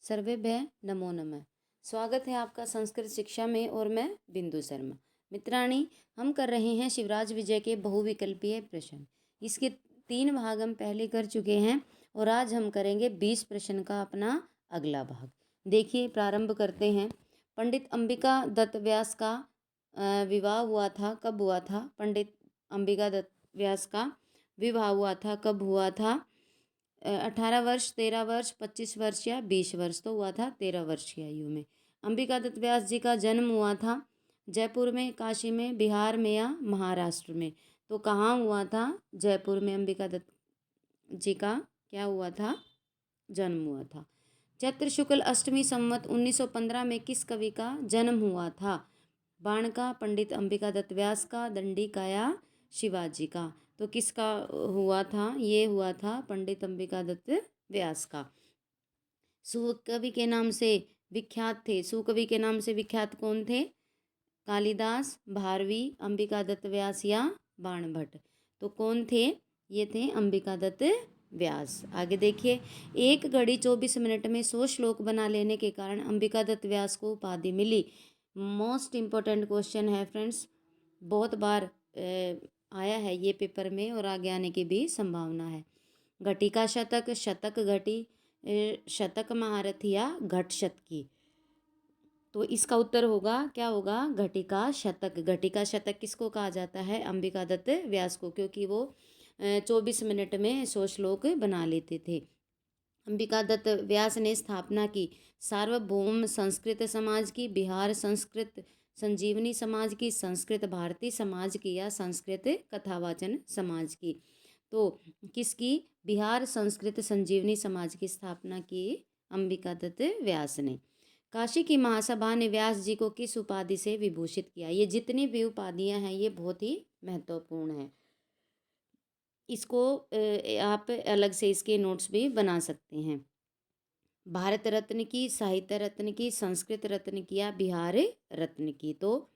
सर्वेभ्य नमो नमः। स्वागत है आपका संस्कृत शिक्षा में और मैं बिंदु शर्मा। मित्राणी, हम कर रहे हैं शिवराज विजय के बहुविकल्पीय प्रश्न। इसके 3 भाग हम पहले कर चुके हैं और आज हम करेंगे 20 प्रश्न का अपना अगला भाग। देखिए, प्रारंभ करते हैं। पंडित अंबिका दत्त व्यास का विवाह हुआ था, कब हुआ था? पंडित अंबिका दत्त व्यास का विवाह हुआ था, कब हुआ था? 18 वर्ष, 13 वर्ष, 25 वर्ष या 20 वर्ष? तो हुआ था 13 वर्ष की आयु में। अंबिका दत्त व्यास जी का जन्म हुआ था जयपुर में, काशी में, बिहार में या महाराष्ट्र में? तो कहाँ हुआ था? जयपुर में अंबिका दत्त जी का क्या हुआ था? जन्म हुआ था। चैत्र शुक्ल अष्टमी संवत 1915 में किस कवि का जन्म हुआ था? बाण का, पंडित अंबिका दत्त व्यास का, दंडी का या शिवाजी का? तो किसका हुआ था? ये हुआ था पंडित अंबिका दत्त व्यास का। सुकवि के नाम से विख्यात थे। सुकवि के नाम से विख्यात कौन थे? कालिदास, भारवी, अंबिका दत्त व्यास या बाणभट्ट? तो कौन थे? ये थे अंबिका दत्त व्यास। आगे देखिए, एक घड़ी 24 मिनट में 100 श्लोक बना लेने के कारण अंबिका दत्त व्यास को उपाधि मिली। मोस्ट इम्पोर्टेंट क्वेश्चन है फ्रेंड्स, बहुत बार आया है ये पेपर में और आगे आने की भी संभावना है। घटी का शतक, शतक घटी, शतक महारथ या घट शतकी? तो इसका उत्तर होगा, क्या होगा? घटिका शतक। घटिका शतक किसको कहा जाता है? अंबिका दत्त व्यास को, क्योंकि वो 24 मिनट में 100 श्लोक बना लेते थे। अंबिका दत्त व्यास ने स्थापना की सार्वभौम संस्कृत समाज की, बिहार संस्कृत संजीवनी समाज की, संस्कृत भारती समाज की या संस्कृत कथावाचन समाज की? तो किसकी? बिहार संस्कृत संजीवनी समाज की स्थापना की अंबिका दत्त व्यास ने। काशी की महासभा ने व्यास जी को किस उपाधि से विभूषित किया? ये जितनी भी उपाधियां हैं ये बहुत ही महत्वपूर्ण है। इसको आप अलग से इसके नोट्स भी बना सकते हैं। भारत रत्न की, साहित्य रत्न की, संस्कृत रत्न की या बिहार रत्न की? तो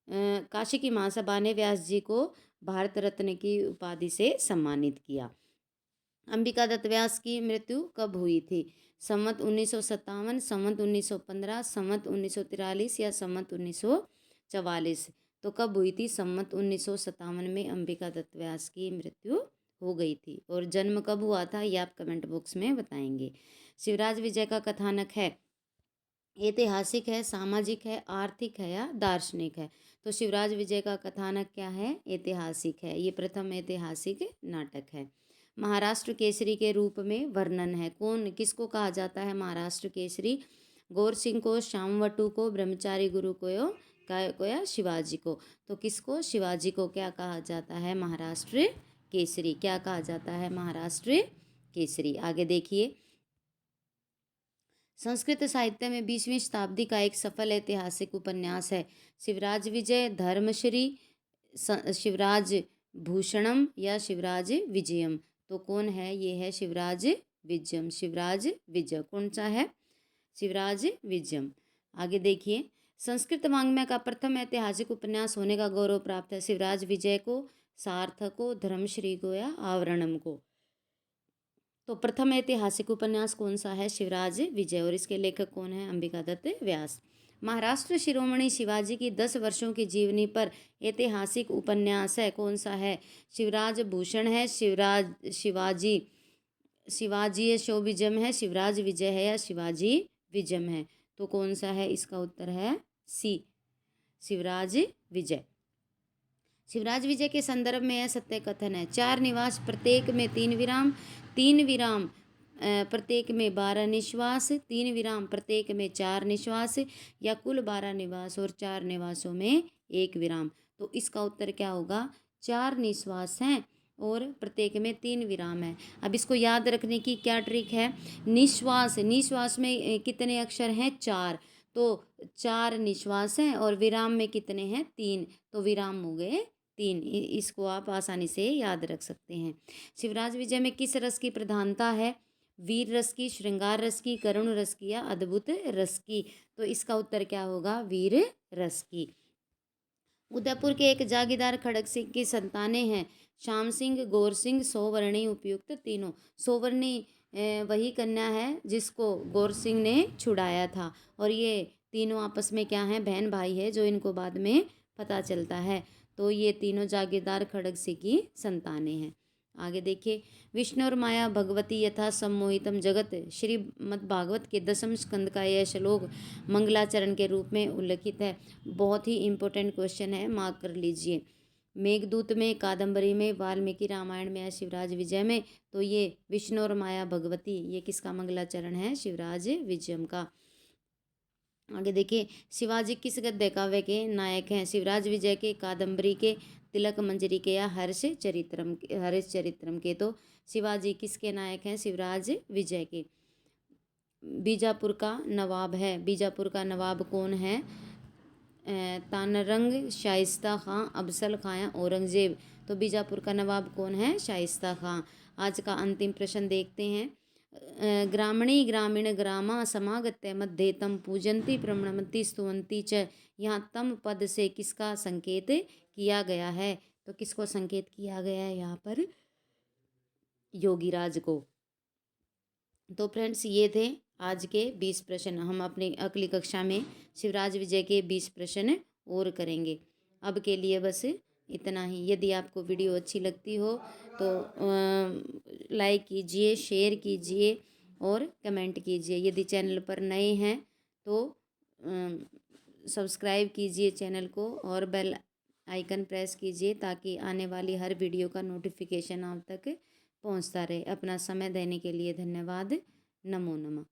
काशी की महासभा ने व्यास जी को भारत रत्न की उपाधि से सम्मानित किया। अंबिका दत्त व्यास की मृत्यु कब हुई थी? संवत 1957, संवत 1915, संवत 1943 या संवत 1944? तो कब हुई थी? संवत 1957 में अंबिका दत्त व्यास की मृत्यु हो गई थी। और जन्म कब हुआ था ये आप कमेंट बॉक्स में बताएंगे। शिवराज विजय का कथानक है ऐतिहासिक है, सामाजिक है, आर्थिक है या दार्शनिक है? तो शिवराज विजय का कथानक क्या है? ऐतिहासिक है। ये प्रथम ऐतिहासिक नाटक है। महाराष्ट्र केसरी के रूप में वर्णन है। कौन, किसको कहा जाता है महाराष्ट्र केसरी? गौर सिंह को, श्यामवटू को, ब्रह्मचारी गुरु को या शिवाजी को? तो किसको? शिवाजी को क्या कहा जाता है? महाराष्ट्र केसरी। क्या कहा जाता है? महाराष्ट्र केसरी। आगे देखिए, संस्कृत साहित्य में 20वीं शताब्दी का एक सफल ऐतिहासिक उपन्यास है। शिवराज विजय, धर्मश्री, शिवराज भूषणम या शिवराज विजयम? तो कौन है? ये है शिवराज विजयम। शिवराज विजय कौन सा है? शिवराज विजयम। आगे देखिए, संस्कृत वाङ्मय का प्रथम ऐतिहासिक उपन्यास होने का गौरव प्राप्त है शिवराज विजय को, सार्थक को, धर्मश्री को या आवरणम को? तो प्रथम ऐतिहासिक उपन्यास कौन सा है? शिवराज विजय। और इसके लेखक कौन है? अंबिका दत्त व्यास। महाराष्ट्र शिरोमणि शिवाजी की 10 वर्षों की जीवनी पर ऐतिहासिक उपन्यास है, कौन सा है? शिवराज भूषण है, शिवाजी शोभिजम है, शिवराज विजय है या शिवाजी विजयम है? तो कौन सा है? इसका उत्तर है सी, शिवराज विजय। शिवराज विजय के संदर्भ में यह सत्य कथन है, 4 निवास प्रत्येक में 3 विराम, 3 विराम प्रत्येक में 12 निश्वास, 3 विराम प्रत्येक में 4 निश्वास या कुल 12 निवास और 4 निवासों में 1 विराम? तो इसका उत्तर क्या होगा? 4 निश्वास हैं और प्रत्येक में 3 विराम है। अब इसको याद रखने की क्या ट्रिक है? निश्वास में कितने अक्षर हैं? 4। तो 4 निश्वास हैं और विराम में कितने हैं? 3। तो विराम हो गए 3। इसको आप आसानी से याद रख सकते हैं। शिवराज विजय में किस रस की प्रधानता है? वीर रस की, श्रृंगार रस की, करुण रस की या अद्भुत रस की? तो इसका उत्तर क्या होगा? वीर रस की। उदयपुर के एक जागीरदार खड़ग सिंह की संतानें हैं, श्याम सिंह, गौर सिंह, सोवर्णी, उपयुक्त तीनों? सोवर्णी वही कन्या है जिसको गौर सिंह ने छुड़ाया था। और ये तीनों आपस में क्या हैं, बहन भाई है, जो इनको बाद में पता चलता है। तो ये तीनों जागीरदार खड़ग सिंह की संतानें हैं। आगे देखिए, विष्णु और माया भगवती यथा सम्मोहितम जगत, श्रीमद् भागवत के 10वें स्कंद का यह श्लोक मंगलाचरण के रूप में उल्लिखित है। बहुत ही इम्पोर्टेंट क्वेश्चन है, मार्क कर लीजिए। मेघदूत में, कादम्बरी में, वाल्मीकि रामायण में या शिवराज विजय में। तो ये विष्णु और माया भगवती, ये किसका मंगलाचरण है, शिवराज विजयम का। आगे देखिए, शिवाजी किस गद्य काव्य के नायक हैं, शिवराज विजय के, कादम्बरी के, तिलक मंजरी के या हर्ष चरित्रम के। तो शिवाजी किसके नायक हैं, शिवराज विजय के। बीजापुर का नवाब है, बीजापुर का नवाब कौन है, तानरंग, शाइस्ता खां, अफजल खां या औरंगजेब। तो बीजापुर का नवाब कौन है, शाइस्ता खां। आज का अंतिम प्रश्न देखते हैं। ग्रामणी ग्रामीण ग्रामा समागत्य मध्ये तम पूजंती प्रणमति स्तुवंती च। यहाँ तम पद से किसका संकेत किया गया है, तो किसको संकेत किया गया है यहाँ पर, योगीराज को। तो फ्रेंड्स, ये थे आज के 20 प्रश्न। हम अपनी अगली कक्षा में शिवराज विजय के 20 प्रश्न और करेंगे। अब के लिए बस इतना ही। यदि आपको वीडियो अच्छी लगती हो तो लाइक कीजिए, शेयर कीजिए और कमेंट कीजिए। यदि चैनल पर नए हैं तो सब्सक्राइब कीजिए चैनल को और बेल आइकन प्रेस कीजिए, ताकि आने वाली हर वीडियो का नोटिफिकेशन आप तक पहुंचता रहे। अपना समय देने के लिए धन्यवाद। नमो नमः।